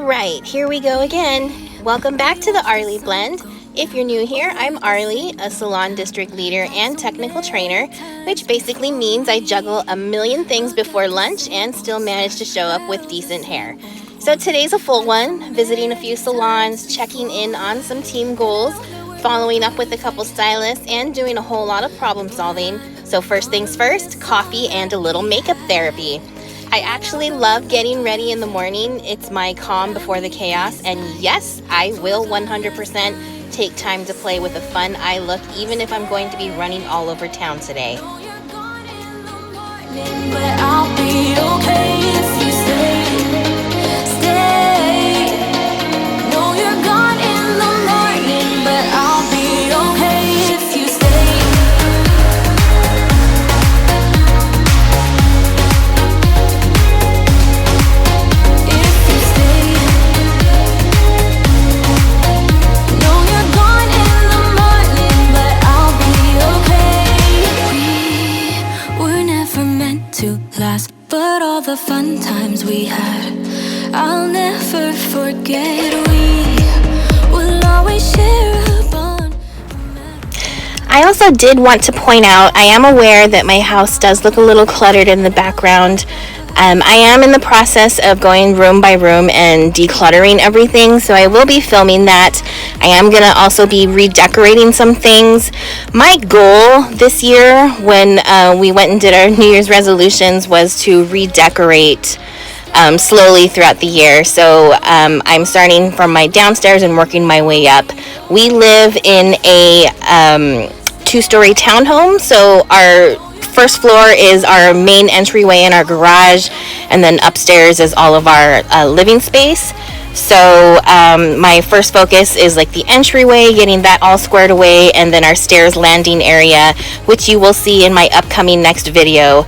Alright, here we go again. Welcome back to the Arley Blend. If you're new here, I'm Arley, a salon district leader and technical trainer, which basically means I juggle a million things before lunch and still manage to show up with decent hair. So today's a full one, visiting a few salons, checking in on some team goals, following up with a couple stylists, and doing a whole lot of problem solving. So first things first, coffee and a little makeup therapy. I actually love getting ready in the morning. It's my calm before the chaos, and yes, I will 100% take time to play with a fun eye look, even if I'm going to be running all over town today. But all the fun times we had, I'll never forget. We will always share a bond. I also did want to point out, I am aware that my house does look a little cluttered in the background. I am in the process of going room by room and decluttering everything, so I will be filming that. I am going to also be redecorating some things. My goal this year when we went and did our New Year's resolutions was to redecorate slowly throughout the year. So I'm starting from my downstairs and working my way up. We live in a two-story townhome, so our first floor is our main entryway and our garage, and then upstairs is all of our living space. So my first focus is like the entryway, getting that all squared away, and then our stairs landing area, which you will see in my upcoming next video.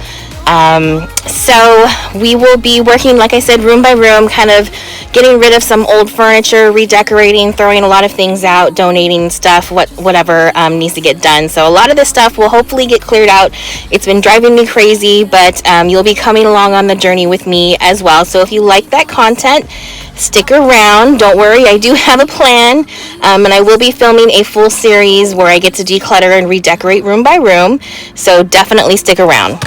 So we will be working, like I said, room by room, kind of getting rid of some old furniture, redecorating, throwing a lot of things out, donating stuff, whatever needs to get done. So a lot of this stuff will hopefully get cleared out. It's been driving me crazy, but you'll be coming along on the journey with me as well. So if you like that content, stick around. Don't worry, I do have a plan, and I will be filming a full series where I get to declutter and redecorate room by room. So definitely stick around.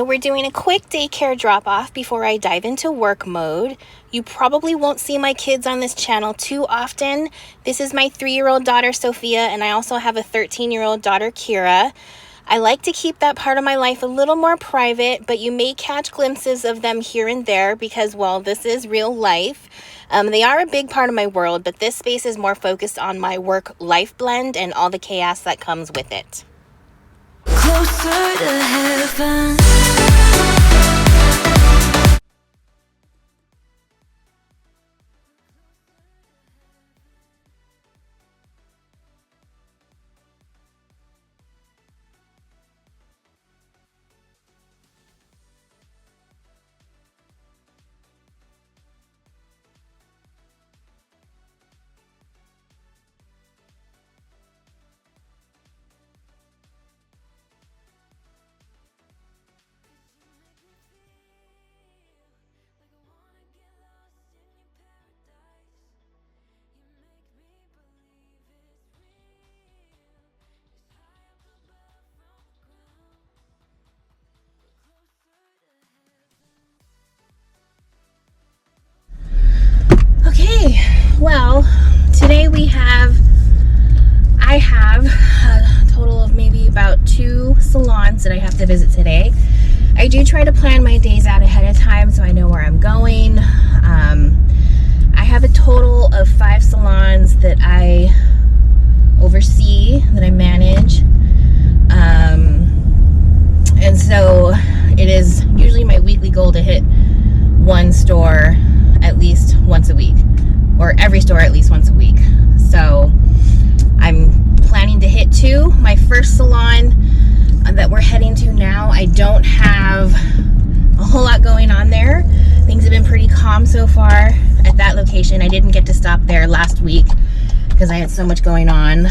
So we're doing a quick daycare drop-off before I dive into work mode. You probably won't see my kids on this channel too often. This is my 3-year-old daughter, Sophia, and I also have a 13-year-old daughter, Kira. I like to keep that part of my life a little more private, but you may catch glimpses of them here and there because, well, this is real life. They are a big part of my world, but this space is more focused on my work-life blend and all the chaos that comes with it. Closer to heaven. Okay, well, today I have a total of maybe about 2 salons that I have to visit today. I do try to plan my days out ahead of time so I know where I'm going. I have a total of 5 salons that I oversee, that I manage. And so it is usually my weekly goal to hit one store at least once a week, or every store at least once a week. So I'm planning to hit 2. My first salon that we're heading to now, I don't have a whole lot going on there. Things have been pretty calm so far at that location. I didn't get to stop there last week because I had so much going on.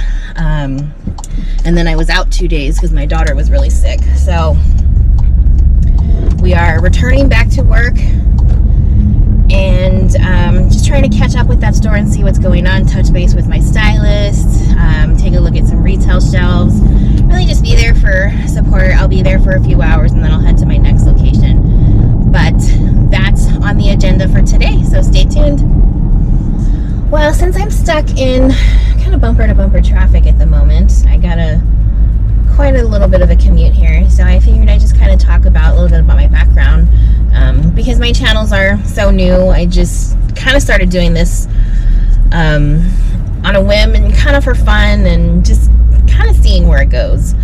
And then I was out 2 days because my daughter was really sick. So we are returning back to work and just trying to catch up with that store and see what's going on, touch base with my stylist, take a look at some retail shelves, really just be there for support. I'll be there for a few hours and then I'll head to my next location. But that's on the agenda for today, so stay tuned. Well, since I'm stuck in kind of bumper to bumper traffic at the moment, I got quite a little bit of a commute here, so I figured I'd just kind of talk about a little bit about my background. Because my channels are so new, I just kind of started doing this on a whim and kind of for fun and just kind of seeing where it goes.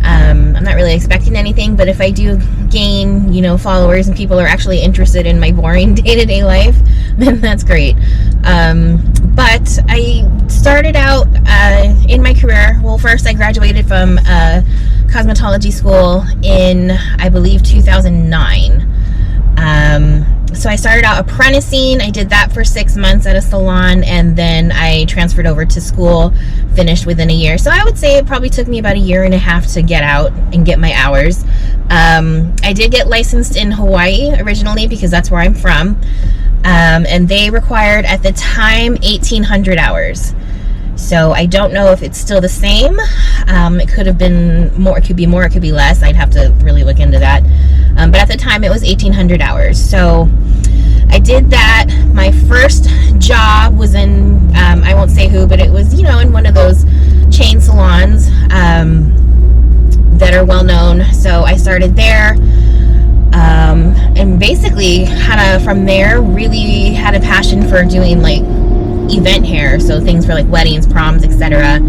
I'm not really expecting anything, but if I do gain, followers and people are actually interested in my boring day-to-day life, then that's great. But I started out in my career, well, first I graduated from cosmetology school in, I believe, 2009. So I started out apprenticing. I did that for 6 months at a salon, and then I transferred over to school, finished within a year. So I would say it probably took me about 1.5 years to get out and get my hours. I did get licensed in Hawaii originally because that's where I'm from. And they required at the time 1,800 hours. So I don't know if it's still the same. It could have been more, it could be more, it could be less. I'd have to really look into that. But at the time it was 1,800 hours. So I did that. My first job was in, I won't say who, but it was, in one of those chain salons that are well known. So I started there. And basically kind of from there really had a passion for doing like event hair, so things for like weddings, proms, etc.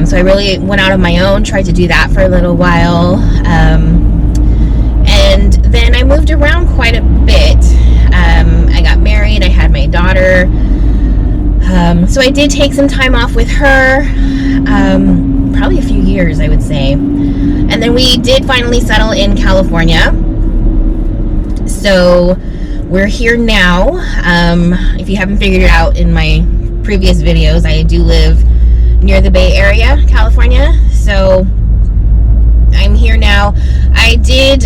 So I really went out on my own, tried to do that for a little while, and then I moved around quite a bit. I got married, I had my daughter, so I did take some time off with her, probably a few years I would say, and then we did finally settle in California. So we're here now. If you haven't figured it out in my previous videos, I do live near the Bay Area, California. So I'm here now. I did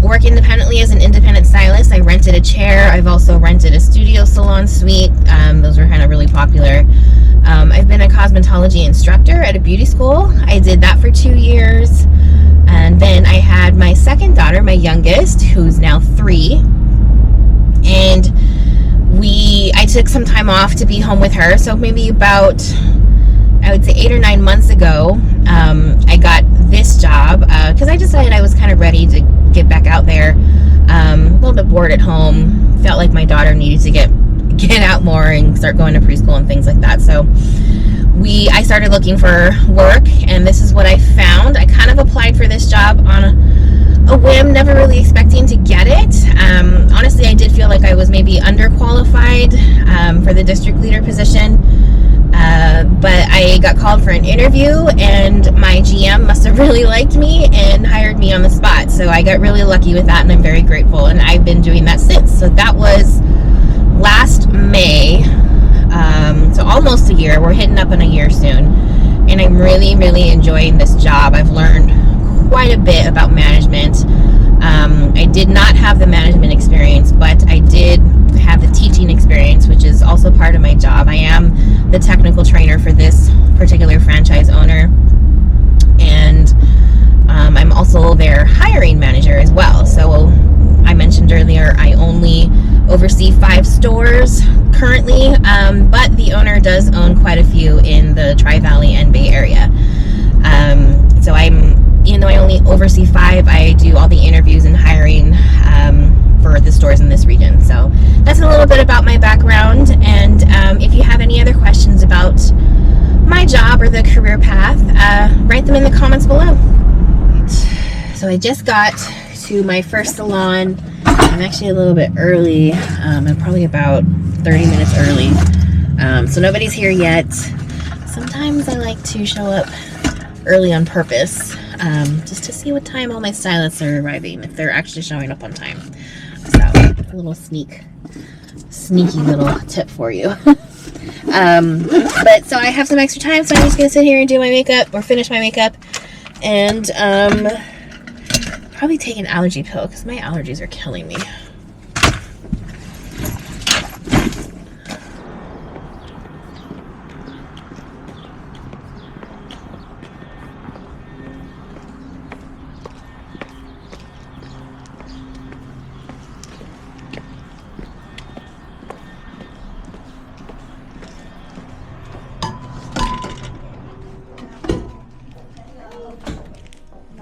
work independently as an independent stylist. I rented a chair. I've also rented a studio salon suite. Those were kind of really popular. I've been a cosmetology instructor at a beauty school. I did that for 2 years. And then I had my second daughter, my youngest, who's now 3. And I took some time off to be home with her. So maybe about, I would say 8 or 9 months ago, I got this job because I decided I was kind of ready to get back out there. A little bit bored at home. Felt like my daughter needed to get out more and start going to preschool and things like that. So I started looking for work, and this is what I found. I kind of applied for this job on a whim, never really expecting to get it. Honestly, I did feel like I was maybe underqualified for the district leader position, but I got called for an interview, and my GM must have really liked me and hired me on the spot. So I got really lucky with that, and I'm very grateful, and I've been doing that since. So that was last May, so almost a year. We're hitting up on a year soon, and I'm really, really enjoying this job. I've learned quite a bit about management. I did not have the management experience, but I did have the teaching experience, which is also part of my job. I am the technical trainer for this particular franchise owner, and I'm also their hiring manager as well. So I mentioned earlier, I only oversee 5 stores currently, but the owner does own quite a few in the Tri-Valley and Bay Area. So even though I only oversee 5, I do all the interviews and hiring for the stores in this region. So that's a little bit about my background, and if you have any other questions about my job or the career path, write them in the comments below. So I just got to my first salon. I'm actually a little bit early. I'm probably about 30 minutes early. So nobody's here yet. Sometimes I like to show up early on purpose, just to see what time all my stylists are arriving, if they're actually showing up on time. So a little sneaky little tip for you. But so I have some extra time, so I'm just gonna sit here and do my makeup, or finish my makeup, and probably take an allergy pill because my allergies are killing me.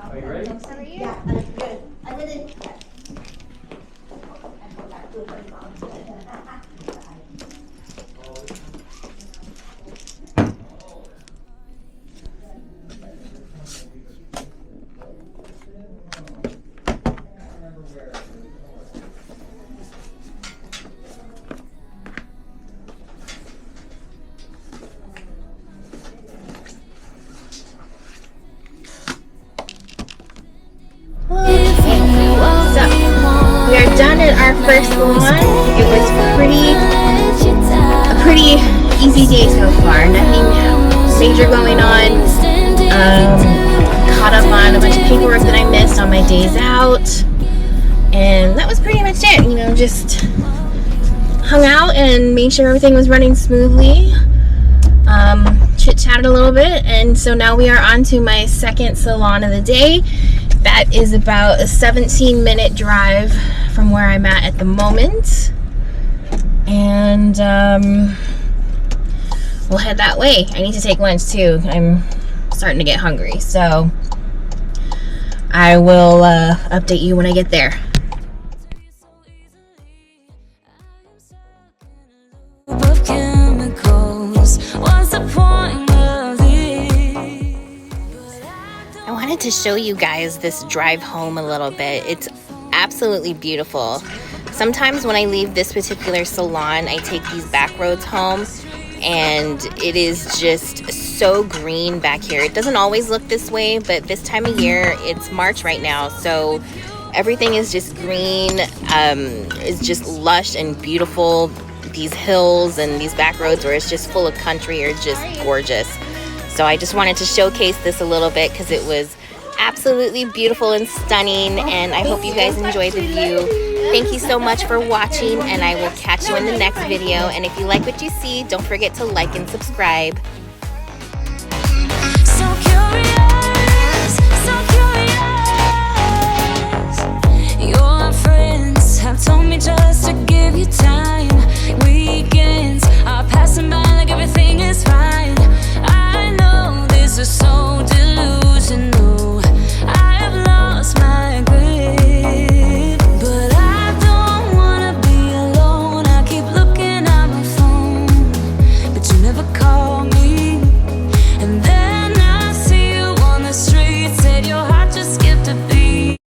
Are you ready? Yeah, good. I didn't. Done at our first salon. It was a pretty easy day so far. Nothing major going on. Caught up on a bunch of paperwork that I missed on my days out, and that was pretty much it. You know, just hung out and made sure everything was running smoothly. Chit-chatted a little bit, and so now we are on to my second salon of the day. That is about a 17-minute drive from where I'm at the moment, and we'll head that way. I need to take lunch too. I'm starting to get hungry, so I will update you when I get there. I wanted to show you guys this drive home a little bit. It's absolutely beautiful. Sometimes when I leave this particular salon, I take these back roads home, and it is just so green back here. It doesn't always look this way, but this time of year, it's March right now, so everything is just green. It's just lush and beautiful. These hills and these back roads where it's just full of country are just gorgeous. So I just wanted to showcase this a little bit because it was absolutely beautiful and stunning, and I hope you guys enjoyed the view. Thank you so much for watching, and I will catch you in the next video. And if you like what you see, don't forget to like and subscribe. So curious. Your friends have told me just to give you time. We can